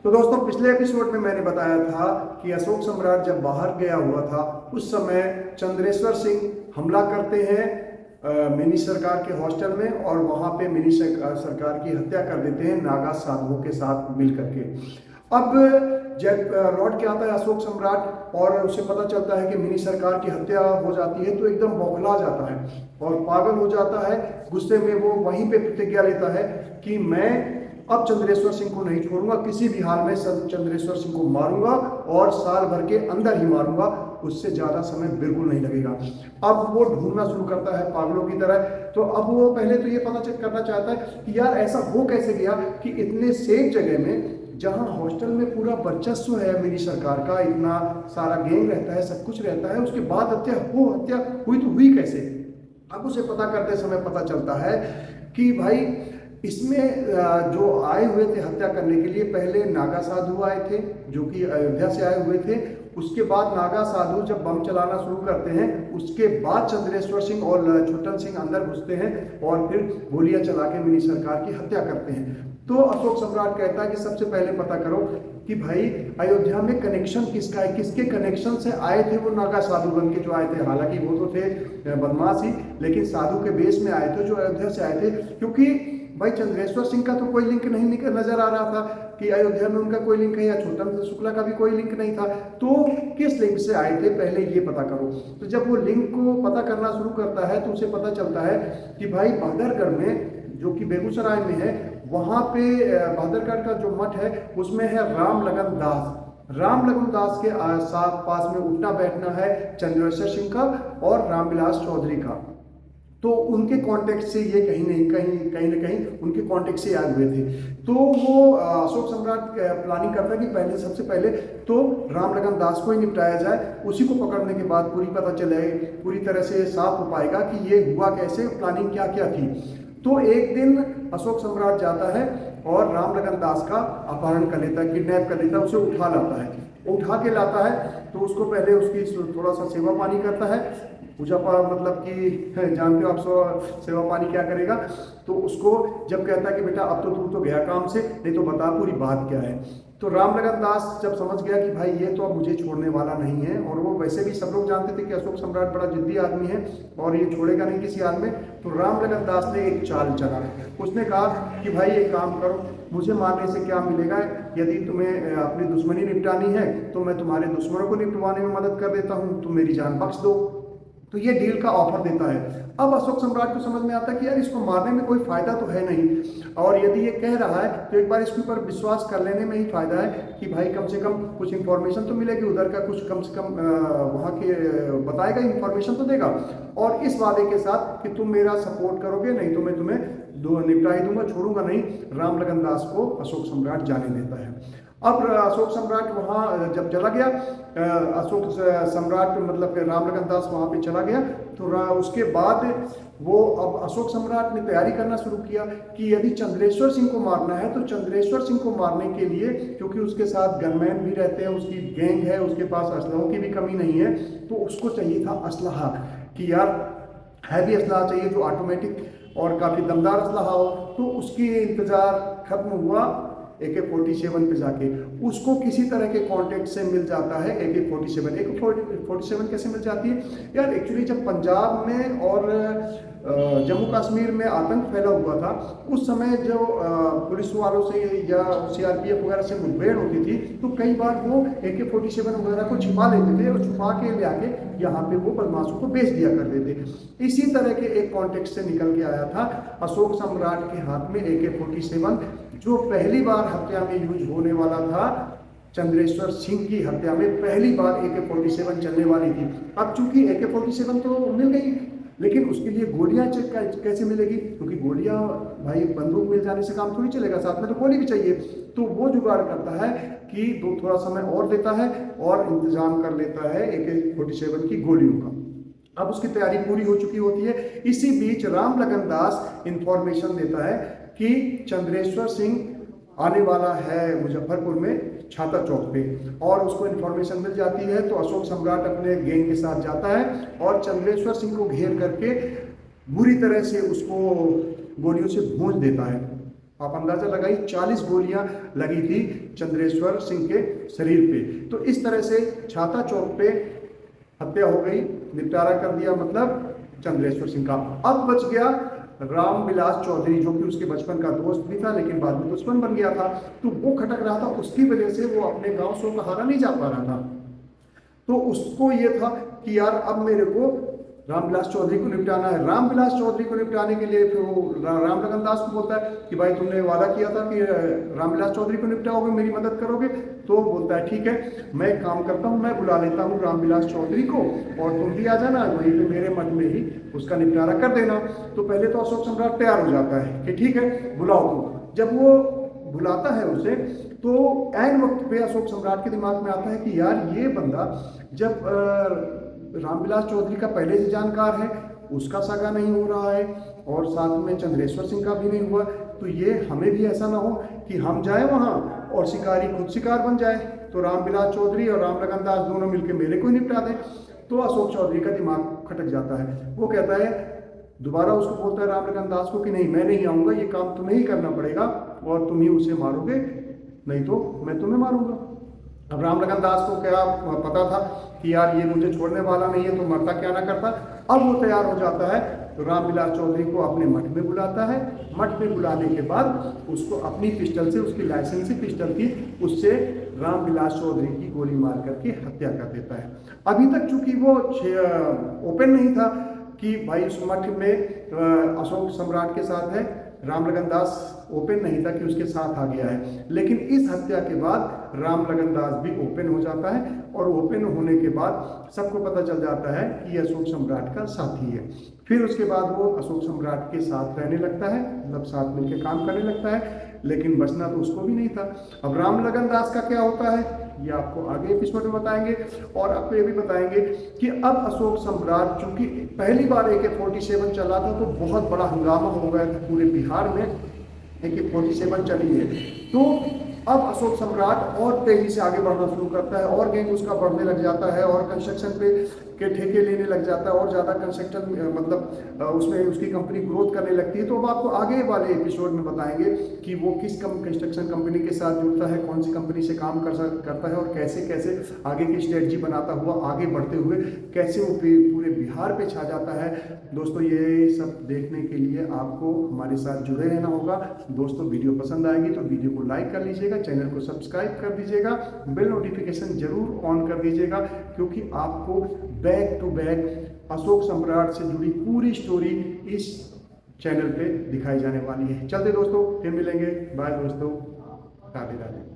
तो दोस्तों, पिछले एपिसोड में मैंने बताया था कि अशोक सम्राट जब बाहर गया हुआ था उस समय चंद्रेश्वर सिंह हमला करते हैं मिनी सरकार के हॉस्टल में, और वहां पे मिनी सरकार की हत्या कर देते हैं नागा साधुओं के साथ मिलकर के। अब जब लौट के आता है अशोक सम्राट और उसे पता चलता है कि मिनी सरकार की हत्या हो जाती है तो एकदम बौखला जाता है और पागल हो जाता है। गुस्से में वो वहीं पे प्रतिज्ञा लेता है कि मैं अब चंद्रेश्वर सिंह को नहीं छोड़ूंगा, किसी भी हाल में चंद्रेश्वर सिंह को मारूंगा और साल भर के अंदर ही मारूंगा, उससे ज्यादा समय बिल्कुल नहीं लगेगा। अब वो ढूंढना शुरू करता है पागलों की तरह। तो अब वो पहले तो ये पता चेक करना चाहता है कि यार ऐसा हो कैसे गया कि इतने सेफ जगह में, जहां हॉस्टल में पूरा वर्चस्व है मिनी सरकार का, इतना सारा गैंग रहता है, सब कुछ रहता है, उसके बाद हत्या हुई तो हुई कैसे। अब उसे पता करते समय पता चलता है कि भाई इसमें जो आए हुए थे हत्या करने के लिए, पहले नागा साधु आए थे जो कि अयोध्या से आए हुए थे। उसके बाद नागा साधु जब बम चलाना शुरू करते हैं, उसके बाद चंद्रेश्वर सिंह और छोटन सिंह अंदर घुसते हैं और फिर गोलियां चला के मिनी सरकार की हत्या करते हैं। तो अशोक सम्राट कहता है कि सबसे पहले पता करो कि भाई अयोध्या में कनेक्शन किसका है, किसके कनेक्शन से आए थे वो नागा साधु बन के जो आए थे। हालांकि वो तो थे बदमाश ही, लेकिन साधु के बेस में आए थे जो अयोध्या से आए थे, क्योंकि भाई चंद्रेश्वर सिंह का तो कोई लिंक नहीं नजर आ रहा था कि अयोध्या में उनका कोई लिंक है, या छोटन शुक्ला का भी कोई लिंक नहीं था। तो किस लिंक से आए थे पहले ये पता करो। तो जब वो लिंक को पता करना शुरू करता है तो उसे पता चलता है कि भाई बहादुरगढ़ में, जो कि बेगूसराय में है, वहां पे बहादुरगढ़ का जो मठ है उसमें है राम लगन दास के साथ पास में उठना बैठना है चंद्रेश्वर सिंह का और रामविलास चौधरी का। तो उनके कांटेक्ट से ये कहीं ना कहीं उनके कांटेक्ट से आए हुए थे। तो वो अशोक सम्राट प्लानिंग करता है कि सबसे पहले तो राम लगन दास को ही निपटाया जाए, उसी को पकड़ने के बाद पूरी तरह से साफ हो पाएगा कि ये हुआ कैसे, प्लानिंग क्या क्या थी। तो एक दिन अशोक सम्राट जाता है और राम लगन दास का अपहरण कर लेता है, किडनैप कर लेता है, उसे उठा के लाता है। तो उसको पहले उसकी थोड़ा सा सेवा पानी करता है, पूजा पाठ, मतलब कि जानते हो आप सेवा पानी क्या करेगा। तो उसको जब कहता है कि बेटा अब तो तू तो गया काम से, नहीं तो बता पूरी बात क्या है। तो राम लगन दास जब समझ गया कि भाई ये तो अब मुझे छोड़ने वाला नहीं है, और वो वैसे भी सब लोग जानते थे कि अशोक सम्राट बड़ा जिद्दी आदमी है और ये छोड़ेगा नहीं किसी हाल में, तो राम लगन दास ने एक चाल चला। उसने कहा कि भाई एक काम करो, मुझे मारने से क्या मिलेगा, यदि तुम्हें अपनी दुश्मनी निपटानी है तो मैं तुम्हारे दुश्मनों को निपटवाने में मदद कर देता हूँ, तुम मेरी जान बख्श दो। तो ये डील का ऑफर देता है। अब अशोक सम्राट को समझ में आता है कि यार इसको मारने में कोई फायदा तो है नहीं, और यदि ये कह रहा है तो एक बार इसके ऊपर विश्वास कर लेने में ही फायदा है कि भाई कम से कम कुछ इंफॉर्मेशन तो मिलेगी, उधर का कुछ कम से कम वहाँ के बताएगा, इंफॉर्मेशन तो देगा, और इस वादे के साथ कि तुम मेरा सपोर्ट करोगे, नहीं तो मैं तुम्हें निपटा ही दूंगा, छोड़ूंगा नहीं। राम लगन दास को अशोक सम्राट जाने देता है। अब अशोक सम्राट वहाँ जब चला गया, अशोक सम्राट मतलब राम लगन दास वहाँ पे चला गया, तो उसके बाद वो अब अशोक सम्राट ने तैयारी करना शुरू किया कि यदि चंद्रेश्वर सिंह को मारना है तो चंद्रेश्वर सिंह को मारने के लिए, क्योंकि उसके साथ गनमैन भी रहते हैं, उसकी गैंग है, उसके पास असलहों की भी कमी नहीं है, तो उसको चाहिए था असलहा, कि यार हैवी असलहा चाहिए जो ऑटोमेटिक और काफ़ी दमदार असलहा हो। तो उसकी इंतज़ार खत्म हुआ AK-47 पे जाके, उसको किसी तरह के कांटेक्ट से मिल जाता है AK-47 कैसे मिल जाती है यार। एक्चुअली जब पंजाब में और जम्मू कश्मीर में आतंक फैला हुआ था, उस समय जो पुलिस वालों से या CRPF वगैरह से मुठभेड़ होती थी, तो कई बार वो AK-47 वगैरह को छिपा लेते थे और छुपा के ले आके यहाँ पे वो बदमाशों को बेच दिया करते थे। इसी तरह के एक कॉन्टेक्ट से निकल के आया था अशोक सम्राट के हाथ में AK-47, जो पहली बार हत्या में यूज होने वाला था। चंद्रेश्वर सिंह की हत्या में पहली बार AK-47 चलने वाली थी। अब चूंकि AK-47 तो मिल गई, लेकिन उसके लिए गोलियां कैसे मिलेगी, क्योंकि गोलियां भाई बंदूक मिल जाने से काम थोड़ी चलेगा, साथ में तो गोली भी चाहिए। तो वो जुगाड़ करता है कि थोड़ा समय और लेता है और इंतजाम कर लेता है AK-47 की गोलियों का। अब उसकी तैयारी पूरी हो चुकी होती है। इसी बीच राम लगन दास इंफॉर्मेशन देता है कि चंद्रेश्वर सिंह आने वाला है मुजफ्फरपुर में छाता चौक पे, और उसको इन्फॉर्मेशन मिल जाती है। तो अशोक सम्राट अपने गैंग के साथ जाता है और चंद्रेश्वर सिंह को घेर करके बुरी तरह से उसको गोलियों से भूंज देता है। आप अंदाजा लगाइए 40 गोलियां लगी थी चंद्रेश्वर सिंह के शरीर पे। तो इस तरह से छाता चौक पे हत्या हो गई, निपटारा कर दिया मतलब चंद्रेश्वर सिंह का। अब बच गया रामविलास चौधरी, जो कि उसके बचपन का दोस्त भी था लेकिन बाद में दुश्मन बन गया था। तो वो खटक रहा था, उसकी वजह से वो अपने गांव सोकहारा नहीं जा पा रहा था। तो उसको ये था कि यार अब मेरे को रामविलास चौधरी को निपटाना है। रामविलास चौधरी को निपटाने के लिए फिर वो रामलखन दास को बोलता है कि भाई तुमने वादा किया था कि रामविलास चौधरी को निपटाओगे, मेरी मदद करोगे। तो बोलता है ठीक है, मैं एक काम करता हूँ, मैं बुला लेता हूँ रामविलास चौधरी को और तुम भी आ जाना, वहीं पे मेरे मठ में ही उसका निपटारा कर देना। तो पहले तो अशोक सम्राट तैयार हो जाता है कि ठीक है बुलाओ तुम। जब वो बुलाता है उसे तो ऐन वक्त पे अशोक सम्राट के दिमाग में आता है कि यार ये बंदा जब रामविलास चौधरी का पहले से जानकार है, उसका सगा नहीं हो रहा है और साथ में चंद्रेश्वर सिंह का भी नहीं हुआ, तो ये हमें भी ऐसा ना हो कि हम जाए वहाँ और शिकारी खुद शिकार बन जाए, तो रामविलास चौधरी और रामलखन दास दोनों मिलकर मेरे को ही निपटा दें। तो अशोक चौधरी का दिमाग खटक जाता है। वो कहता है, दोबारा उसको बोलता है रामलखन दास को कि नहीं मैं नहीं आऊँगा, ये काम तुम्हें ही करना पड़ेगा और तुम ही उसे मारोगे, नहीं तो मैं तुम्हें मारूंगा। अब रामलखन दास को क्या पता था कि यार ये मुझे छोड़ने वाला नहीं है, तो मरता क्या ना करता। अब वो तैयार हो जाता है तो रामविलास चौधरी को अपने मठ में बुलाता है। मठ में बुलाने के बाद उसको अपनी पिस्टल से, उसकी लाइसेंसी पिस्टल थी, उससे रामविलास चौधरी की गोली मार करके हत्या कर देता है। अभी तक चूंकि वो ओपन नहीं था कि भाई उस मठ में अशोक सम्राट के साथ है, रामलखन दास ओपन नहीं था कि उसके साथ आ गया है, लेकिन इस हत्या के बाद रामलखन दास भी ओपन हो जाता है और ओपन होने के बाद सबको पता चल जाता है कि अशोक सम्राट का साथी है। फिर उसके बाद वो अशोक सम्राट के साथ रहने लगता है, मतलब साथ मिलकर काम करने लगता है, लेकिन बचना तो उसको भी नहीं था। अब रामलखन दास का क्या होता है ये आपको आगे एपिसोड में बताएंगे। और आपको ये भी बताएंगे कि अब अशोक सम्राट, चूंकि पहली बार AK-47 चला था तो बहुत बड़ा हंगामा हो गया था पूरे बिहार में, AK-47 चली है। तो अब अशोक सम्राट और तेजी से आगे बढ़ना शुरू करता है और गैंग उसका बढ़ने लग जाता है और कंस्ट्रक्शन पे के ठेके लेने लग जाता है और ज़्यादा कंस्ट्रक्शन मतलब उसमें उसकी कंपनी ग्रोथ करने लगती है। तो अब आपको आगे वाले एपिसोड में बताएंगे कि वो किस कंस्ट्रक्शन कंपनी के साथ जुड़ता है, कौन सी कंपनी से काम करता है और कैसे कैसे आगे की स्ट्रेटजी बनाता हुआ आगे बढ़ते हुए कैसे वो पूरे बिहार पे छा जाता है। दोस्तों ये सब देखने के लिए आपको हमारे साथ जुड़े रहना होगा। दोस्तों वीडियो पसंद आएगी तो वीडियो को लाइक कर लीजिएगा, चैनल को सब्सक्राइब कर दीजिएगा, बेल नोटिफिकेशन जरूर ऑन कर दीजिएगा, क्योंकि आपको बैक टू बैक अशोक सम्राट से जुड़ी पूरी स्टोरी इस चैनल पे दिखाई जाने वाली है। चलते दोस्तों, फिर मिलेंगे, बाय दोस्तों, राधे राधे।